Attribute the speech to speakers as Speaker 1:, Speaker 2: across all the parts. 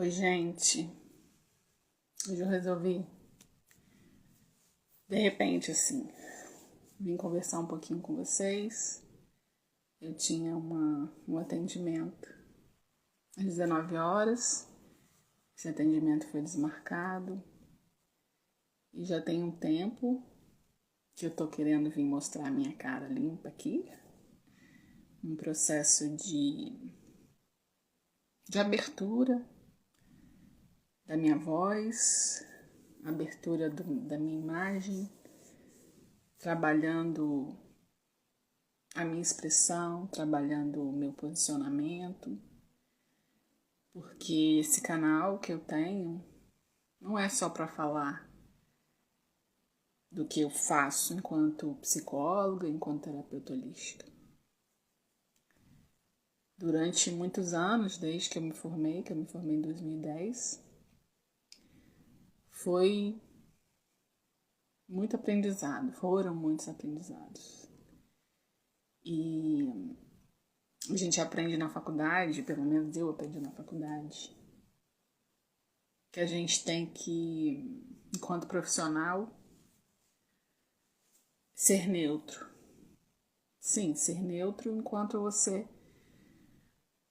Speaker 1: Oi, gente. Hoje eu resolvi, de repente, assim, vim conversar um pouquinho com vocês. Eu tinha um atendimento às 19 horas. Esse atendimento foi desmarcado. E já tem um tempo que eu tô querendo vir mostrar a minha cara limpa aqui. Um processo de abertura da minha voz, abertura da minha imagem, trabalhando a minha expressão, trabalhando o meu posicionamento, porque esse canal que eu tenho não é só para falar do que eu faço enquanto psicóloga, enquanto terapeuta holística. Durante muitos anos, desde que eu me formei em 2010, foi muito aprendizado, foram muitos aprendizados. E a gente aprende na faculdade, pelo menos eu aprendi na faculdade, que a gente tem que, enquanto profissional, ser neutro. Sim, ser neutro enquanto você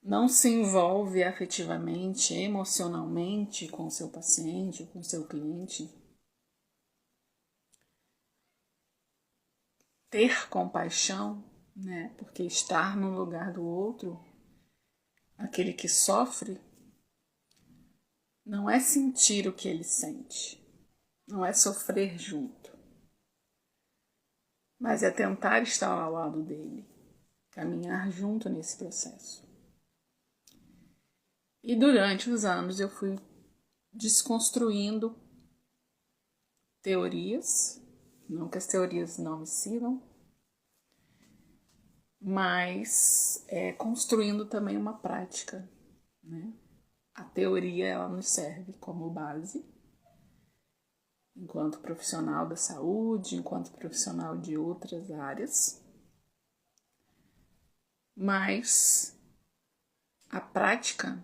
Speaker 1: não se envolve afetivamente, emocionalmente com o seu paciente, com o seu cliente. Ter compaixão, né? Porque estar no lugar do outro, aquele que sofre, não é sentir o que ele sente, não é sofrer junto, mas é tentar estar ao lado dele, caminhar junto nesse processo. E durante os anos eu fui desconstruindo teorias, não que as teorias não me sigam, mas construindo também uma prática, né? A teoria ela nos serve como base, enquanto profissional da saúde, enquanto profissional de outras áreas, mas a prática,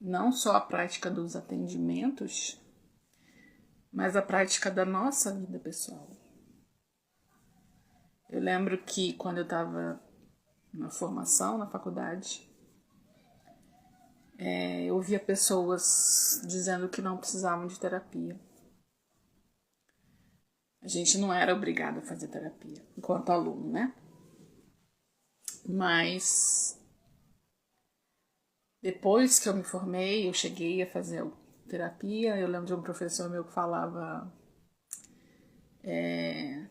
Speaker 1: não só a prática dos atendimentos, mas a prática da nossa vida pessoal. Eu lembro que quando eu estava na formação, na faculdade, eu ouvia pessoas dizendo que não precisavam de terapia. A gente não era obrigado a fazer terapia, enquanto aluno, né? Mas depois que eu me formei, eu cheguei a fazer terapia. Eu lembro de um professor meu que falava,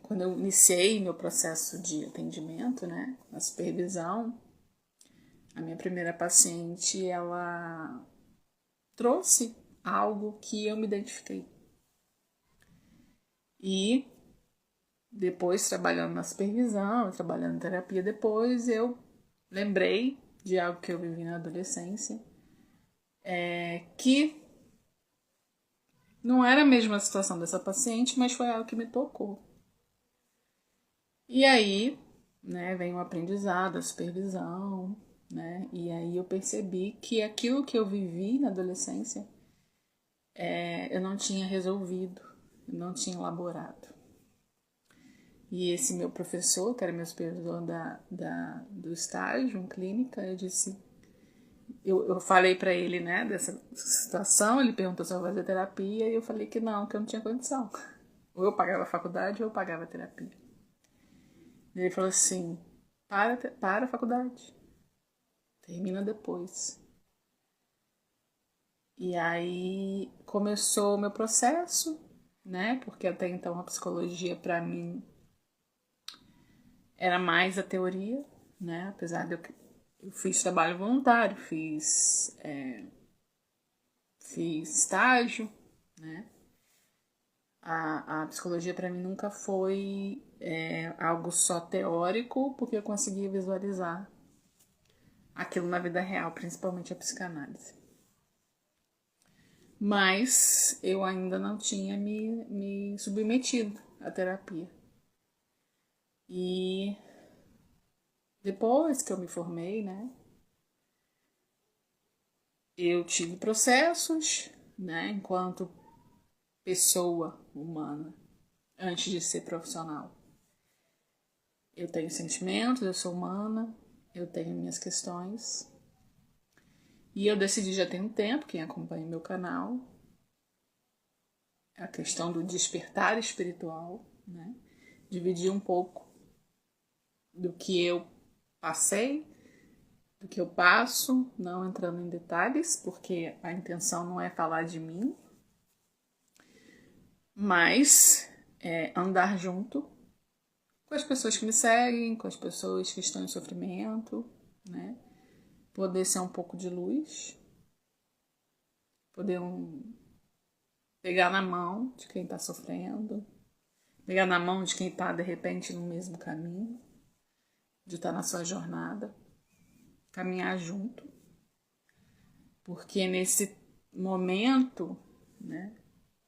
Speaker 1: quando eu iniciei meu processo de atendimento, né, na supervisão, a minha primeira paciente, ela trouxe algo que eu me identifiquei. E depois, trabalhando na supervisão, trabalhando em terapia depois, eu lembrei de algo que eu vivi na adolescência, que não era a mesma situação dessa paciente, mas foi algo que me tocou. E aí, né, vem o aprendizado, a supervisão, né, e aí eu percebi que aquilo que eu vivi na adolescência, eu não tinha resolvido, eu não tinha elaborado. E esse meu professor, que era meu supervisor do estágio em clínica, eu falei para ele, né, dessa situação, ele perguntou se eu ia fazer terapia, e eu falei que eu não tinha condição. Ou eu pagava a faculdade ou eu pagava a terapia. Ele falou assim, para a faculdade, termina depois. E aí começou o meu processo, né, porque até então a psicologia para mim era mais a teoria, né, apesar de eu fiz trabalho voluntário, fiz estágio, né. A psicologia para mim nunca foi algo só teórico, porque eu conseguia visualizar aquilo na vida real, principalmente a psicanálise. Mas eu ainda não tinha me submetido à terapia. E depois que eu me formei, né, eu tive processos, né, enquanto pessoa humana, antes de ser profissional. Eu tenho sentimentos, eu sou humana, eu tenho minhas questões. E eu decidi já tem um tempo, quem acompanha meu canal, a questão do despertar espiritual, né? Dividir um pouco do que eu passei, do que eu passo, não entrando em detalhes, porque a intenção não é falar de mim, mas andar junto com as pessoas que me seguem, com as pessoas que estão em sofrimento, né? Poder ser um pouco de luz, poder pegar na mão de quem está sofrendo, pegar na mão de quem está, de repente, no mesmo caminho, de estar na sua jornada, caminhar junto, porque nesse momento, né?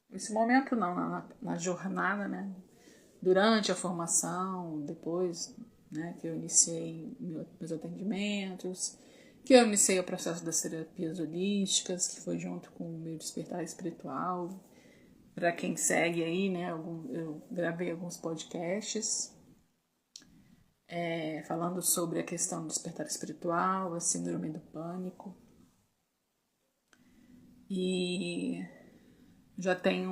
Speaker 1: Nesse momento não, na jornada, né? Durante a formação, depois, né, que eu iniciei meus atendimentos, que eu iniciei o processo das terapias holísticas, que foi junto com o meu despertar espiritual. Para quem segue aí, né, eu gravei alguns podcasts falando sobre a questão do despertar espiritual, a síndrome do pânico. E já tem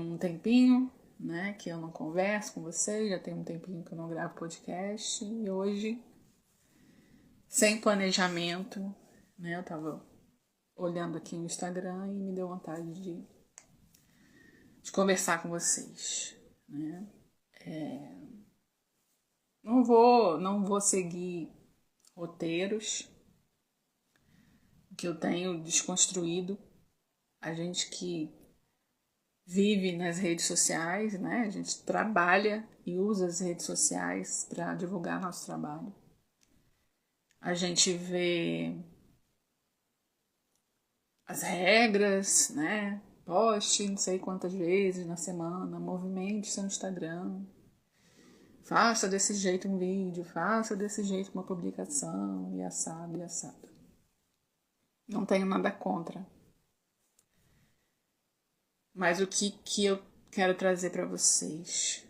Speaker 1: um tempinho, né, que eu não converso com vocês, já tem um tempinho que eu não gravo podcast, e hoje, sem planejamento, né, eu tava olhando aqui no Instagram e me deu vontade de conversar com vocês, né. Não vou seguir roteiros que eu tenho desconstruído. A gente que vive nas redes sociais, né? A gente trabalha e usa as redes sociais para divulgar nosso trabalho. A gente vê as regras, né? Poste não sei quantas vezes na semana, movimente seu Instagram. Faça desse jeito um vídeo, faça desse jeito uma publicação, e assado, e assado. Não tenho nada contra. Mas o que eu quero trazer para vocês?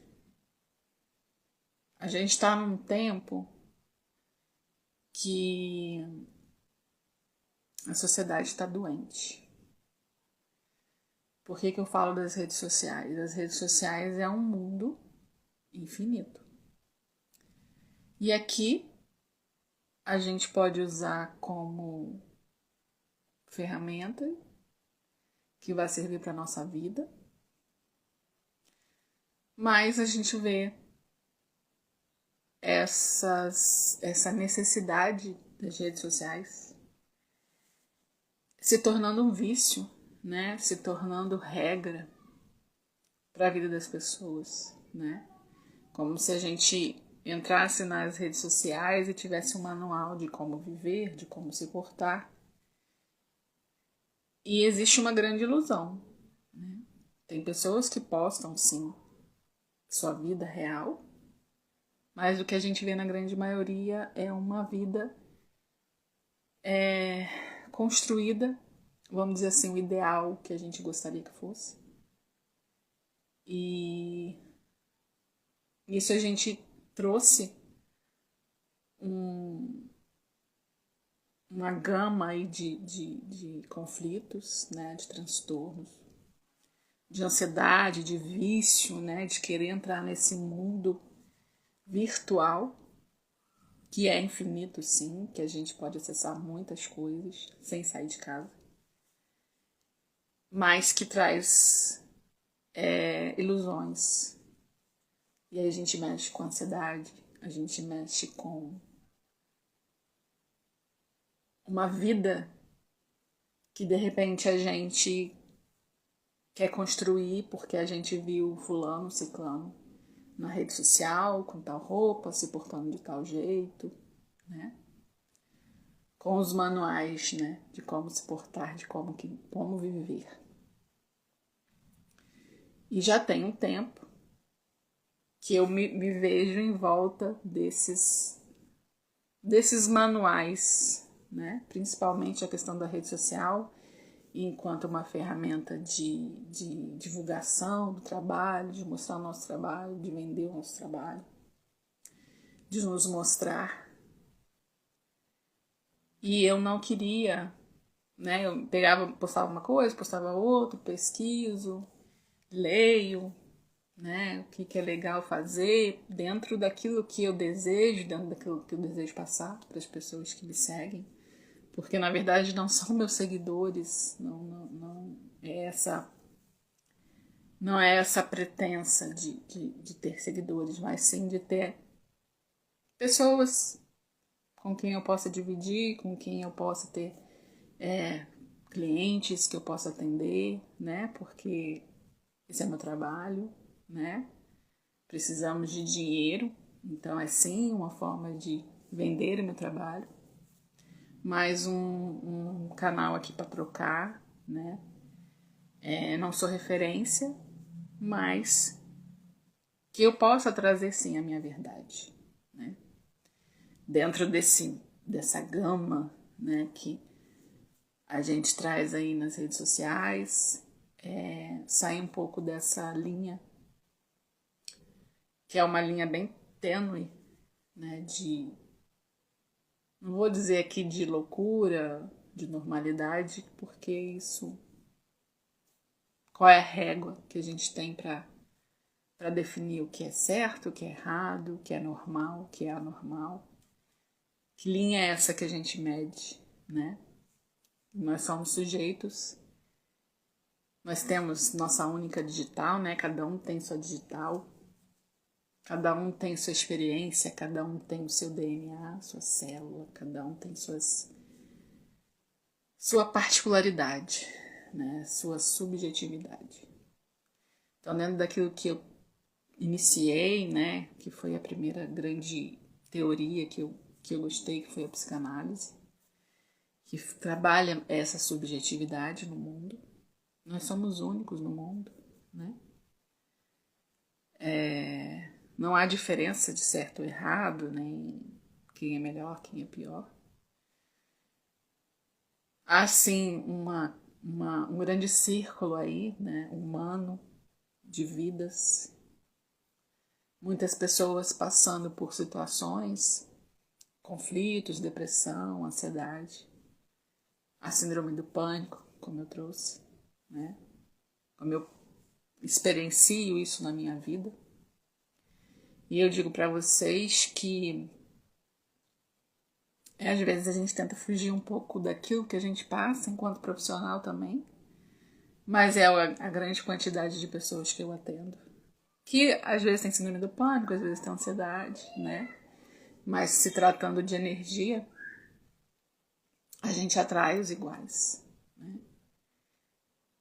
Speaker 1: A gente está num tempo que a sociedade está doente. Por que eu falo das redes sociais? As redes sociais é um mundo infinito. E aqui a gente pode usar como ferramenta que vai servir para a nossa vida, mas a gente vê essa necessidade das redes sociais se tornando um vício, né? Se tornando regra para a vida das pessoas, né? Como se a gente entrasse nas redes sociais e tivesse um manual de como viver, de como se portar. E existe uma grande ilusão, né? Tem pessoas que postam, sim, sua vida real, mas o que a gente vê na grande maioria é uma vida construída, vamos dizer assim, o ideal que a gente gostaria que fosse. E isso a gente trouxe uma gama aí de conflitos, né, de transtornos, de ansiedade, de vício, né, de querer entrar nesse mundo virtual, que é infinito, sim, que a gente pode acessar muitas coisas sem sair de casa, mas que traz ilusões. E aí a gente mexe com ansiedade, a gente mexe com uma vida que de repente a gente quer construir porque a gente viu fulano, ciclano na rede social, com tal roupa, se portando de tal jeito, né? Com os manuais, né, de como se portar, de como viver. E já tem um tempo que eu me vejo em volta desses manuais né? Principalmente a questão da rede social, enquanto uma ferramenta de divulgação do trabalho, de mostrar o nosso trabalho, de vender o nosso trabalho, de nos mostrar. E eu não queria, né? Eu pegava, postava uma coisa, postava outra, pesquiso, leio, né? O que é legal fazer dentro daquilo que eu desejo, dentro daquilo que eu desejo passar para as pessoas que me seguem. Porque, na verdade, não são meus seguidores, não é essa pretensa de ter seguidores, mas sim de ter pessoas com quem eu possa dividir, com quem eu possa ter clientes que eu possa atender, né? Porque esse é meu trabalho, né? Precisamos de dinheiro, então é sim uma forma de vender o meu trabalho. Mais um canal aqui para trocar, né? Não sou referência, mas que eu possa trazer sim a minha verdade, né? Dentro dessa gama, né, que a gente traz aí nas redes sociais, sai um pouco dessa linha, que é uma linha bem tênue, né, não vou dizer aqui de loucura, de normalidade, porque isso, qual é a régua que a gente tem para definir o que é certo, o que é errado, o que é normal, o que é anormal? Que linha é essa que a gente mede, né? Nós somos sujeitos, nós temos nossa única digital, né? Cada um tem sua digital, cada um tem sua experiência, cada um tem o seu DNA, sua célula, cada um tem sua particularidade, né? Sua subjetividade. Então, dentro daquilo que eu iniciei, né? Que foi a primeira grande teoria que eu gostei, que foi a psicanálise, que trabalha essa subjetividade no mundo. Nós somos únicos no mundo, né? Não há diferença de certo ou errado, nem quem é melhor, quem é pior. Há sim um grande círculo aí, né, humano, de vidas. Muitas pessoas passando por situações, conflitos, depressão, ansiedade, a síndrome do pânico, como eu trouxe, né? Como eu experiencio isso na minha vida. E eu digo para vocês que às vezes a gente tenta fugir um pouco daquilo que a gente passa enquanto profissional também, mas é a grande quantidade de pessoas que eu atendo, que às vezes tem síndrome do pânico, às vezes tem ansiedade, né? Mas se tratando de energia, a gente atrai os iguais, né?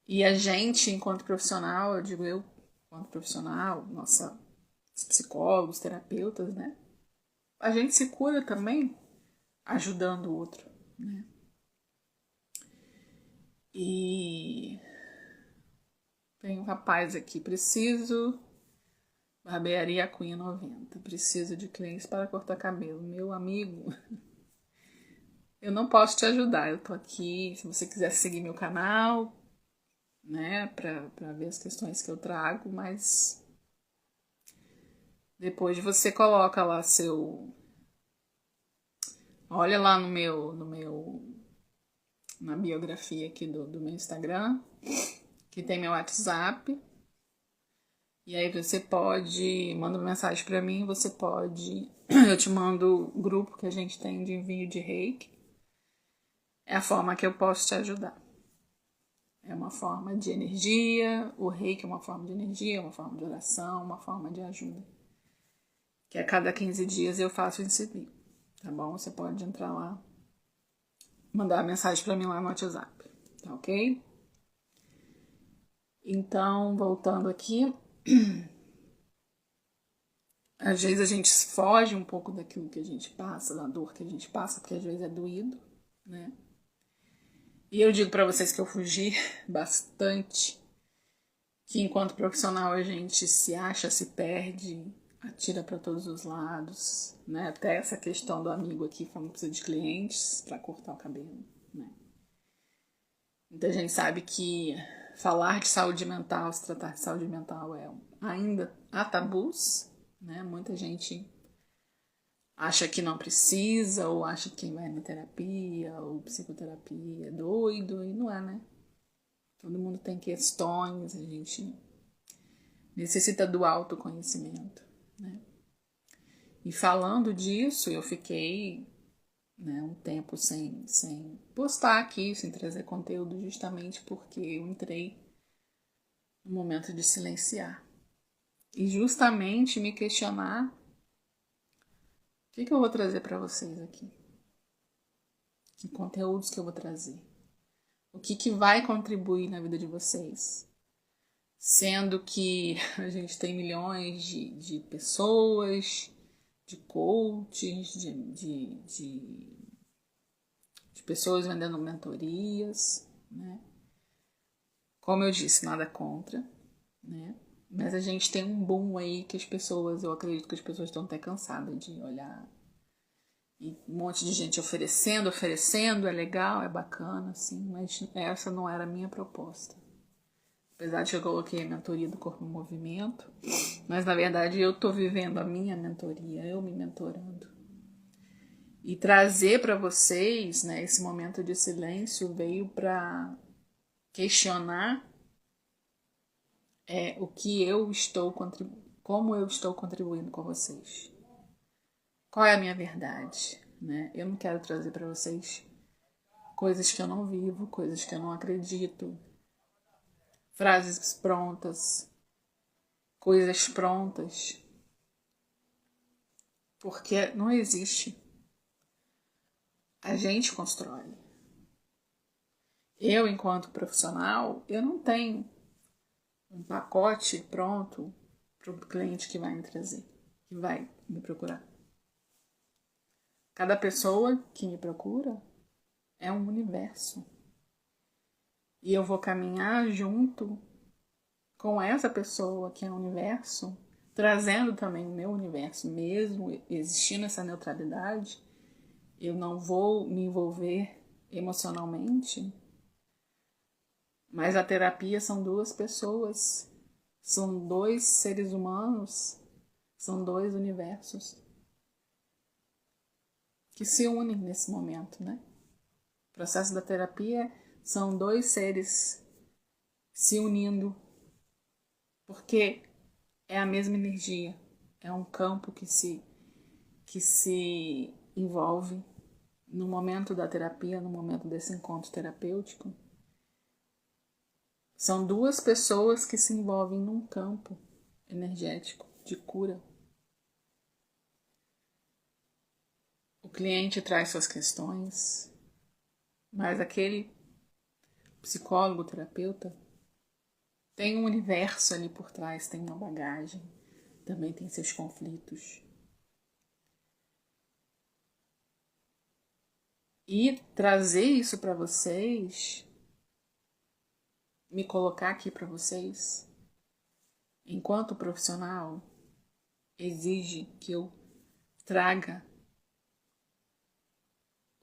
Speaker 1: E a gente, enquanto profissional, eu digo eu, enquanto profissional, nossa, psicólogos, terapeutas, né? A gente se cura também ajudando o outro, né? E tem um rapaz aqui, preciso barbearia Cunha 90, preciso de clientes para cortar cabelo. Meu amigo, eu não posso te ajudar, eu tô aqui, se você quiser seguir meu canal, né, pra ver as questões que eu trago, mas depois você coloca lá olha lá na biografia aqui do meu Instagram, que tem meu WhatsApp. E aí você manda uma mensagem para mim, eu te mando o grupo que a gente tem de envio de reiki. É a forma que eu posso te ajudar. É uma forma de energia, o reiki é uma forma de energia, uma forma de oração, uma forma de ajuda. Que a cada 15 dias eu faço esse envio, tá bom? Você pode entrar lá, mandar uma mensagem para mim lá no WhatsApp, tá ok? Então, voltando aqui, às vezes a gente foge um pouco daquilo que a gente passa, da dor que a gente passa, porque às vezes é doído, né? E eu digo para vocês que eu fugi bastante, que enquanto profissional a gente se acha, se perde, atira para todos os lados, né? Até essa questão do amigo aqui falando que precisa de clientes para cortar o cabelo, né? Muita gente sabe que falar de saúde mental, se tratar de saúde mental ainda há tabus, né? Muita gente acha que não precisa, ou acha que quem vai na terapia ou psicoterapia é doido, e não é, né? Todo mundo tem questões, a gente necessita do autoconhecimento, né? E falando disso, eu fiquei, né, um tempo sem postar aqui, sem trazer conteúdo, justamente porque eu entrei no momento de silenciar. E justamente me questionar o que eu vou trazer para vocês aqui. Que conteúdos que eu vou trazer. O que vai contribuir na vida de vocês. Sendo que a gente tem milhões de pessoas, de coaches, de pessoas vendendo mentorias, né? Como eu disse, nada contra, né? Mas a gente tem um boom aí que eu acredito que as pessoas estão até cansadas de olhar. E um monte de gente oferecendo, é legal, é bacana, assim, mas essa não era a minha proposta. Apesar de que eu coloquei a mentoria do Corpo em Movimento, mas na verdade eu tô vivendo a minha mentoria, eu me mentorando. E trazer para vocês, né, esse momento de silêncio veio para questionar o que eu estou como eu estou contribuindo com vocês. Qual é a minha verdade, né? Eu não quero trazer para vocês coisas que eu não vivo, coisas que eu não acredito, frases prontas, coisas prontas, porque não existe. A gente constrói. Eu, enquanto profissional, eu não tenho um pacote pronto para o cliente que vai me trazer, que vai me procurar. Cada pessoa que me procura é um universo. E eu vou caminhar junto com essa pessoa que é o universo, trazendo também o meu universo, mesmo existindo essa neutralidade. Eu não vou me envolver emocionalmente, mas a terapia são duas pessoas, são dois seres humanos, são dois universos que se unem nesse momento, né? O processo da terapia são dois seres se unindo, porque é a mesma energia, é um campo que se envolve no momento da terapia, no momento desse encontro terapêutico. São duas pessoas que se envolvem num campo energético de cura. O cliente traz suas questões, mas aquele psicólogo, terapeuta, tem um universo ali por trás, tem uma bagagem, também tem seus conflitos. E trazer isso para vocês, me colocar aqui para vocês, enquanto profissional, exige que eu traga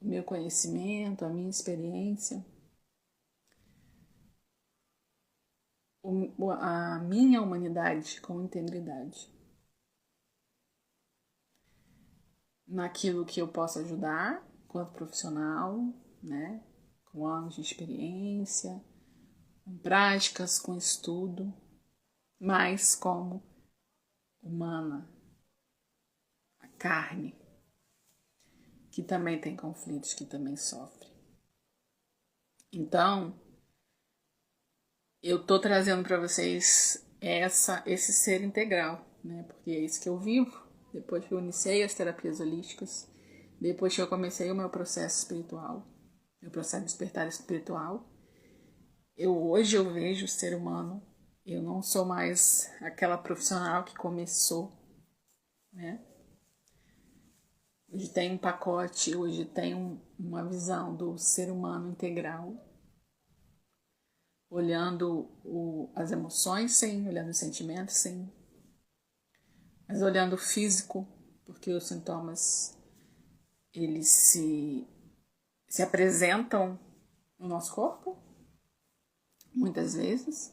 Speaker 1: o meu conhecimento, a minha experiência, a minha humanidade com integridade. Naquilo que eu posso ajudar enquanto profissional, né? Com anos de experiência, com práticas, com estudo, mas como humana, a carne, que também tem conflitos, que também sofre. Então, eu tô trazendo para vocês esse ser integral, né? Porque é isso que eu vivo. Depois que eu iniciei as terapias holísticas, depois que eu comecei o meu processo espiritual, meu processo de despertar espiritual, hoje eu vejo o ser humano. Eu não sou mais aquela profissional que começou, né? Hoje tem um pacote, hoje tem uma visão do ser humano integral, olhando as emoções, sim, olhando os sentimentos, sim, Mas olhando o físico, porque os sintomas, eles se apresentam no nosso corpo, muitas vezes,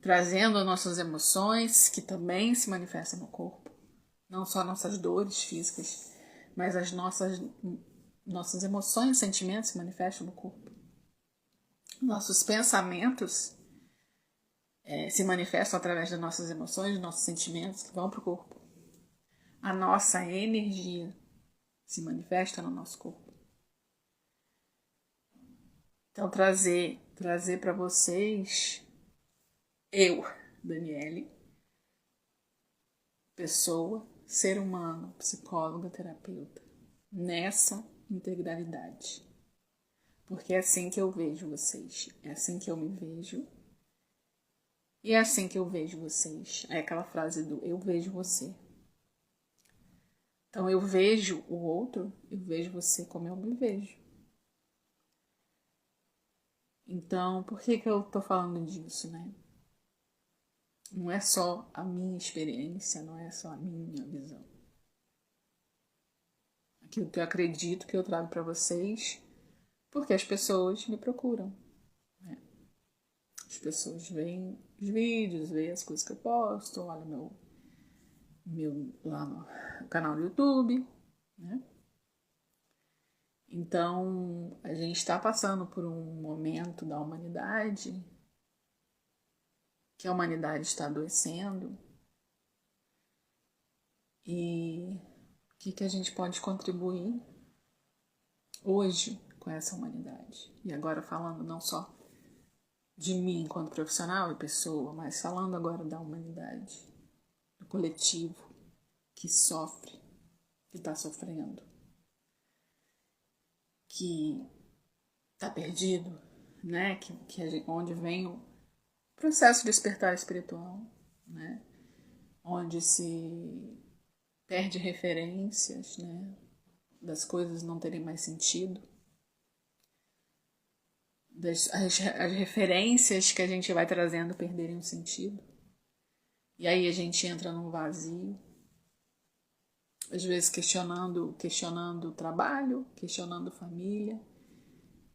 Speaker 1: trazendo nossas emoções, que também se manifestam no corpo. Não só nossas dores físicas, mas as nossas emoções e sentimentos se manifestam no corpo. Nossos pensamentos se manifestam através das nossas emoções, dos nossos sentimentos que vão para o corpo. A nossa energia se manifesta no nosso corpo. Então, trazer para vocês, eu, Daniele, pessoa, ser humano, psicóloga, terapeuta, nessa integralidade. Porque é assim que eu vejo vocês, é assim que eu me vejo, e é assim que eu vejo vocês. É aquela frase do eu vejo você. Então eu vejo o outro, eu vejo você como eu me vejo. Então, por que eu tô falando disso, né? Não é só a minha experiência, não é só a minha visão. Aquilo que eu acredito que eu trago para vocês, porque as pessoas me procuram. Né? As pessoas veem os vídeos, veem as coisas que eu posto, olham meu lá no canal do YouTube, né? Então, a gente está passando por um momento da humanidade que a humanidade está adoecendo e o que a gente pode contribuir hoje com essa humanidade. E agora falando não só de mim enquanto profissional e pessoa, mas falando agora da humanidade, do coletivo que sofre, que está sofrendo, que está perdido, né? Onde vem o processo de despertar espiritual, né? Onde se perde referências, né? Das coisas não terem mais sentido, as referências que a gente vai trazendo perderem o sentido. E aí a gente entra num vazio, às vezes questionando o trabalho, questionando família,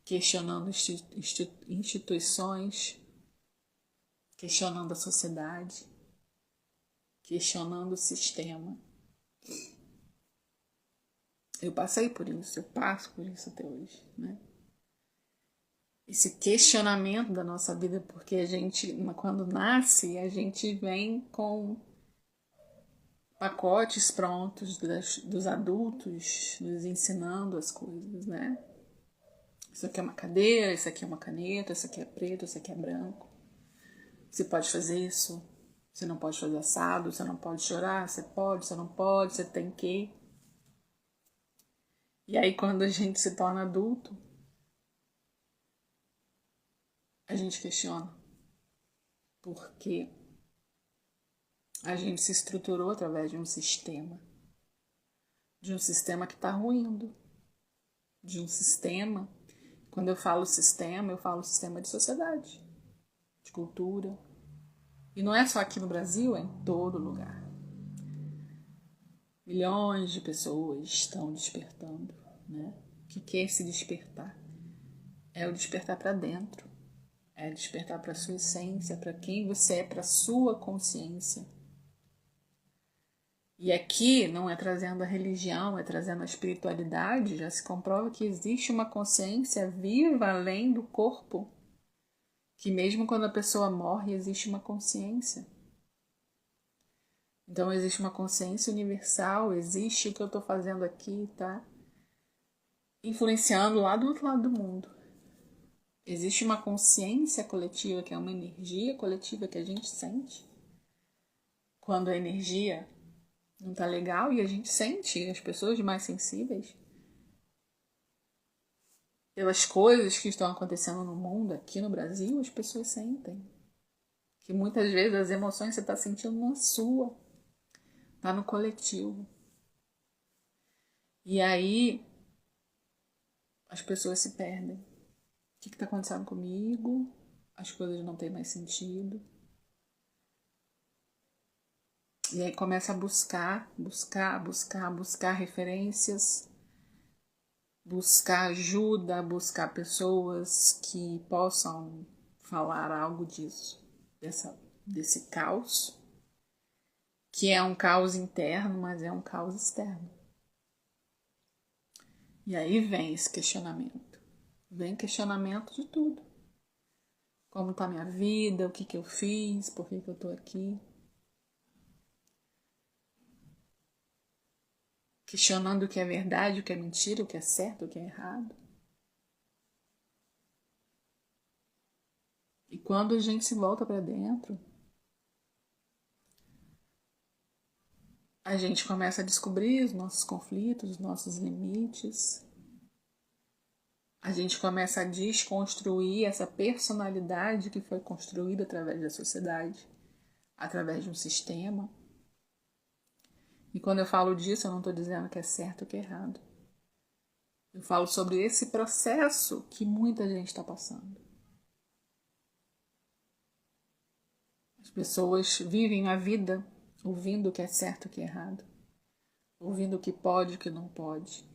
Speaker 1: questionando instituições, questionando a sociedade, questionando o sistema. Eu passei por isso, eu passo por isso até hoje, né? Esse questionamento da nossa vida, porque a gente, quando nasce, a gente vem com pacotes prontos dos adultos nos ensinando as coisas, né? Isso aqui é uma cadeira, isso aqui é uma caneta, isso aqui é preto, isso aqui é branco. Você pode fazer isso, você não pode fazer assado, você não pode chorar, você pode, você não pode, você tem que. E aí quando a gente se torna adulto, a gente questiona. Porque a gente se estruturou através de um sistema que está ruindo, de um sistema. Quando eu falo sistema de sociedade, de cultura. E não é só aqui no Brasil, é em todo lugar. Milhões de pessoas estão despertando, né? O que é esse despertar? É o despertar para dentro, é despertar para a sua essência, para quem você é, para a sua consciência. E aqui não é trazendo a religião, é trazendo a espiritualidade, já se comprova que existe uma consciência viva além do corpo, que mesmo quando a pessoa morre, existe uma consciência. Então existe uma consciência universal, existe o que eu estou fazendo aqui, tá? Influenciando lá do outro lado do mundo. Existe uma consciência coletiva, que é uma energia coletiva que a gente sente. Quando a energia não tá legal, e a gente sente, as pessoas mais sensíveis, pelas coisas que estão acontecendo no mundo, aqui no Brasil, as pessoas sentem. Que muitas vezes as emoções você está sentindo na sua, tá no coletivo. E aí as pessoas se perdem. O que está acontecendo comigo? As coisas não têm mais sentido. E aí começa a buscar referências, buscar ajuda, buscar pessoas que possam falar algo disso, desse caos, que é um caos interno, mas é um caos externo. E aí vem esse questionamento. Vem questionamento de tudo. Como está a minha vida, o que eu fiz, por que eu estou aqui. Questionando o que é verdade, o que é mentira, o que é certo, o que é errado. E quando a gente se volta para dentro, a gente começa a descobrir os nossos conflitos, os nossos limites. A gente começa a desconstruir essa personalidade que foi construída através da sociedade, através de um sistema. E quando eu falo disso, eu não estou dizendo que é certo ou que é errado. Eu falo sobre esse processo que muita gente está passando. As pessoas vivem a vida ouvindo o que é certo e o que é errado, ouvindo o que pode e o que não pode.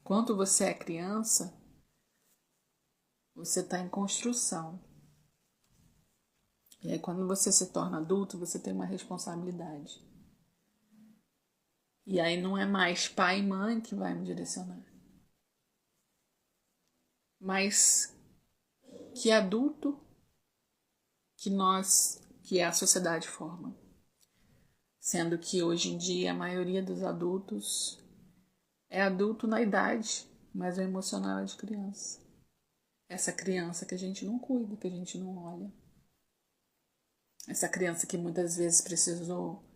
Speaker 1: Enquanto você é criança, você está em construção. E aí quando você se torna adulto, você tem uma responsabilidade. E aí não é mais pai e mãe que vai me direcionar. Mas que adulto que a sociedade forma. Sendo que hoje em dia a maioria dos adultos é adulto na idade, mas o emocional é de criança. Essa criança que a gente não cuida, que a gente não olha. Essa criança que muitas vezes precisou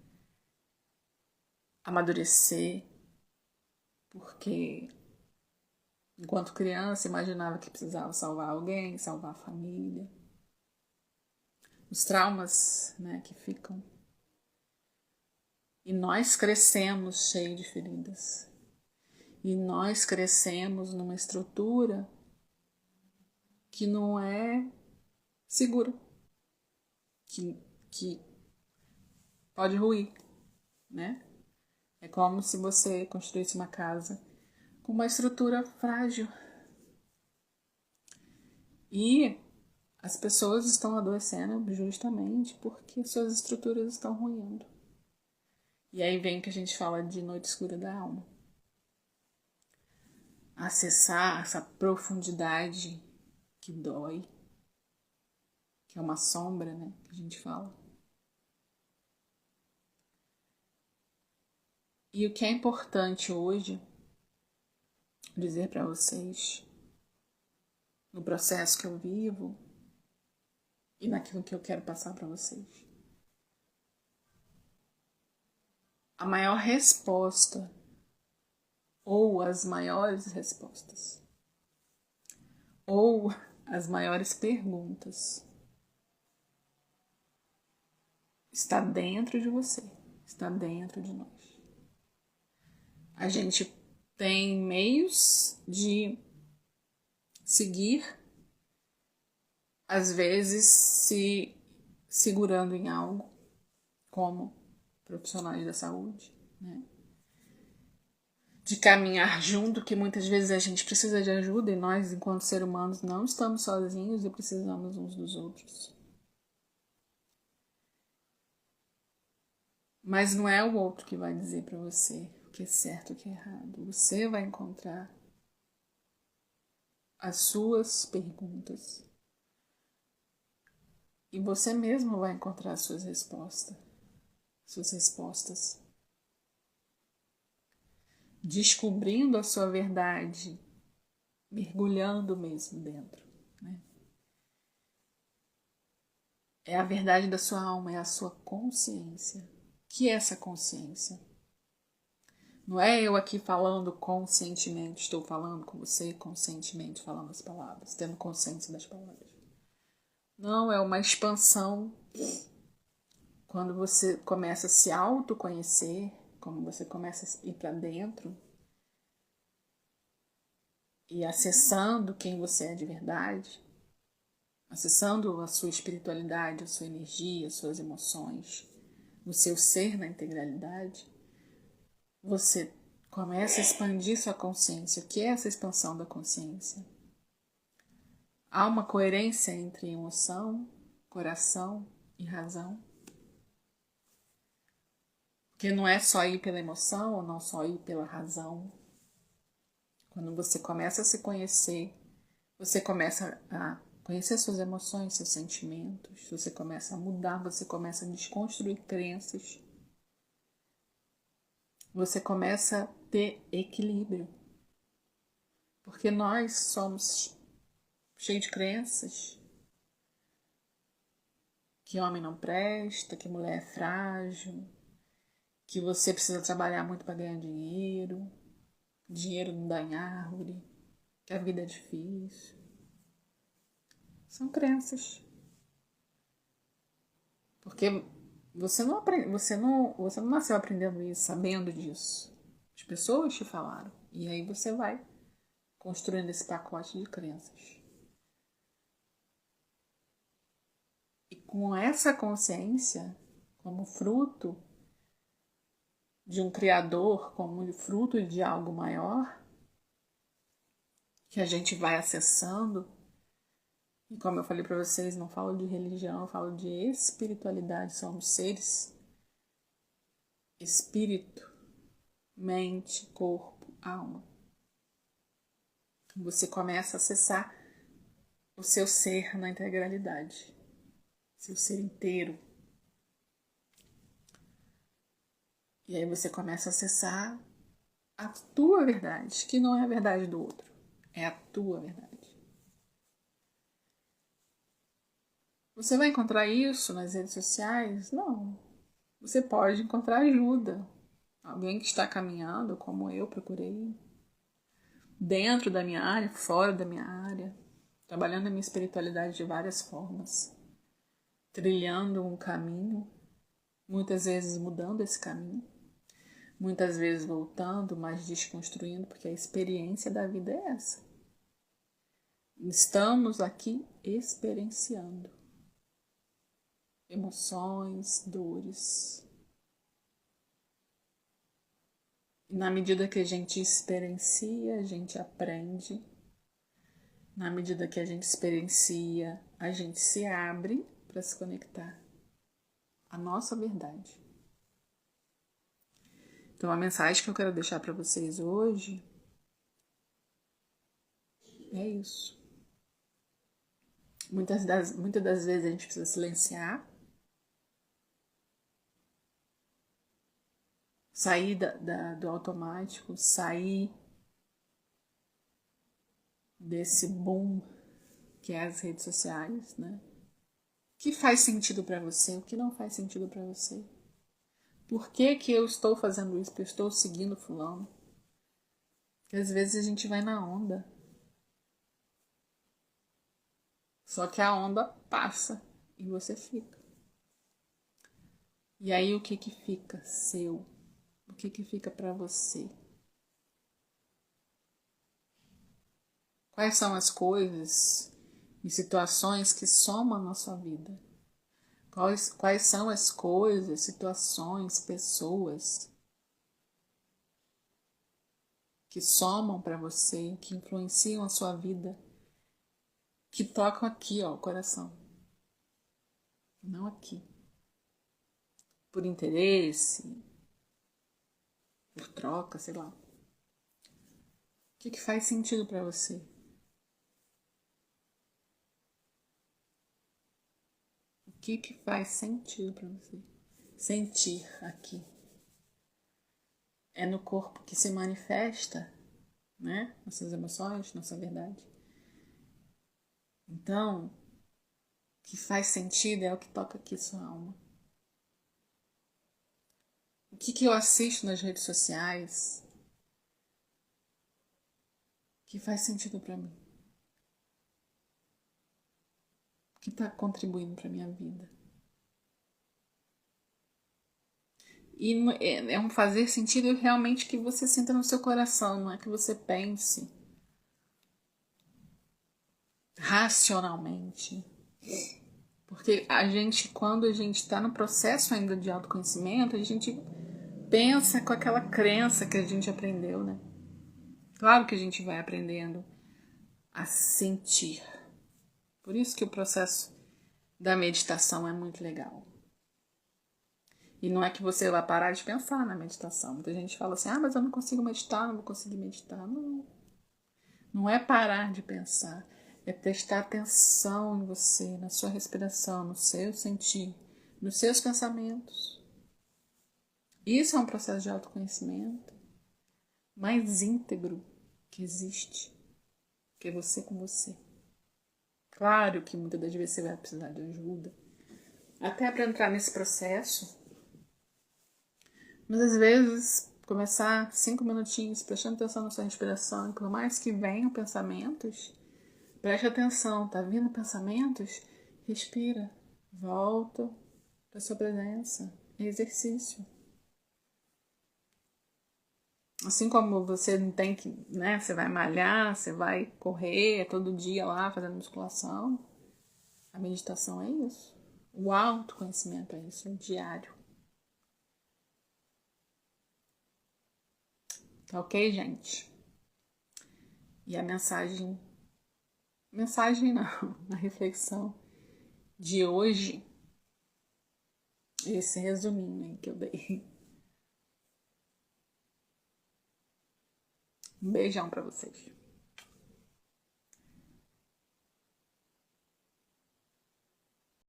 Speaker 1: amadurecer, porque enquanto criança imaginava que precisava salvar alguém, salvar a família. Os traumas, né, que ficam. E nós crescemos cheios de feridas. E nós crescemos numa estrutura que não é segura. Que pode ruir, né? É como se você construísse uma casa com uma estrutura frágil. E as pessoas estão adoecendo justamente porque suas estruturas estão ruindo. E aí vem que a gente fala de noite escura da alma. Acessar essa profundidade que dói, que é uma sombra, né, que a gente fala. E o que é importante hoje dizer para vocês, no processo que eu vivo e naquilo que eu quero passar para vocês. A maior resposta, ou as maiores respostas, ou as maiores perguntas, está dentro de você, está dentro de nós. A gente tem meios de seguir, às vezes se segurando em algo, como profissionais da saúde, né? De caminhar junto, que muitas vezes a gente precisa de ajuda e nós, enquanto seres humanos, não estamos sozinhos e precisamos uns dos outros. Mas não é o outro que vai dizer para você o que é certo e o que é errado. Você vai encontrar as suas perguntas. E você mesmo vai encontrar as suas respostas. Descobrindo a sua verdade, mergulhando mesmo dentro, né? É a verdade da sua alma, é a sua consciência. Que é essa consciência? Não é eu aqui falando conscientemente, estou falando com você conscientemente, falando as palavras, tendo consciência das palavras. Não, é uma expansão. Quando você começa a se autoconhecer, quando você começa a ir para dentro e acessando quem você é de verdade, acessando a sua espiritualidade, a sua energia, as suas emoções, o seu ser na integralidade, você começa a expandir sua consciência. O que é essa expansão da consciência? Há uma coerência entre emoção, coração e razão. Porque não é só ir pela emoção ou não só ir pela razão. Quando você começa a se conhecer, você começa a conhecer suas emoções, seus sentimentos, você começa a mudar, você começa a desconstruir crenças. Você começa a ter equilíbrio. Porque nós somos cheios de crenças. Que homem não presta, que mulher é frágil, que você precisa trabalhar muito para ganhar dinheiro, dinheiro não dá em árvore, que a vida é difícil. São crenças. Porque você não nasceu aprendendo isso, sabendo disso. As pessoas te falaram. E aí você vai construindo esse pacote de crenças. E com essa consciência, como fruto de um Criador, como fruto de algo maior, que a gente vai acessando. E como eu falei para vocês, não falo de religião, eu falo de espiritualidade. Somos seres, espírito, mente, corpo, alma. Você começa a acessar o seu ser na integralidade, seu ser inteiro. E aí você começa a acessar a tua verdade, que não é a verdade do outro, é a tua verdade. Você vai encontrar isso nas redes sociais? Não. Você pode encontrar ajuda. Alguém que está caminhando, como eu procurei, dentro da minha área, fora da minha área, trabalhando a minha espiritualidade de várias formas, trilhando um caminho, muitas vezes mudando esse caminho, muitas vezes voltando, mas desconstruindo, porque a experiência da vida é essa. Estamos aqui experienciando emoções, dores. E na medida que a gente experiencia, a gente aprende. Na medida que a gente experiencia, a gente se abre para se conectar à nossa verdade. Então a mensagem que eu quero deixar para vocês hoje é isso. Muitas das vezes a gente precisa silenciar, sair do automático, sair desse boom que é as redes sociais, né? O que faz sentido para você, o que não faz sentido para você? Por que que eu estou fazendo isso? Porque eu estou seguindo fulano? Porque às vezes a gente vai na onda. Só que a onda passa e você fica. E aí o que que fica seu? O que que fica para você? Quais são as coisas e situações que somam na sua vida? Quais são as coisas, situações, pessoas que somam para você, que influenciam a sua vida, que tocam aqui, ó, o coração, não aqui, por interesse, por troca, sei lá. O que que faz sentido para você? O que que faz sentido para você? Sentir aqui. É no corpo que se manifesta, né? Nossas emoções, nossa verdade. Então, o que faz sentido é o que toca aqui sua alma. O que que eu assisto nas redes sociais que faz sentido para mim? O que está contribuindo para minha vida? E é um fazer sentido realmente que você sinta no seu coração, não é que você pense racionalmente. Porque quando a gente está no processo ainda de autoconhecimento, a gente pensa com aquela crença que a gente aprendeu, né? Claro que a gente vai aprendendo a sentir. Por isso que o processo da meditação é muito legal. E não é que você vai parar de pensar na meditação. Muita gente fala assim, mas eu não consigo meditar, não vou conseguir meditar. Não, não é parar de pensar. É prestar atenção em você, na sua respiração, no seu sentir, nos seus pensamentos. Isso é um processo de autoconhecimento mais íntegro que existe, que é você com você. Claro que muitas das vezes você vai precisar de ajuda, até para entrar nesse processo. Mas às vezes, começar 5 minutinhos prestando atenção na sua respiração, e por mais que venham pensamentos, preste atenção, tá vindo pensamentos? Respira, volta para sua presença, é exercício. Assim como você não tem que, né, você vai malhar, você vai correr todo dia lá fazendo musculação, a meditação é isso. O autoconhecimento é isso, é diário. Tá ok, gente? E a mensagem não, a reflexão de hoje, esse resuminho aí que eu dei. Um beijão pra vocês.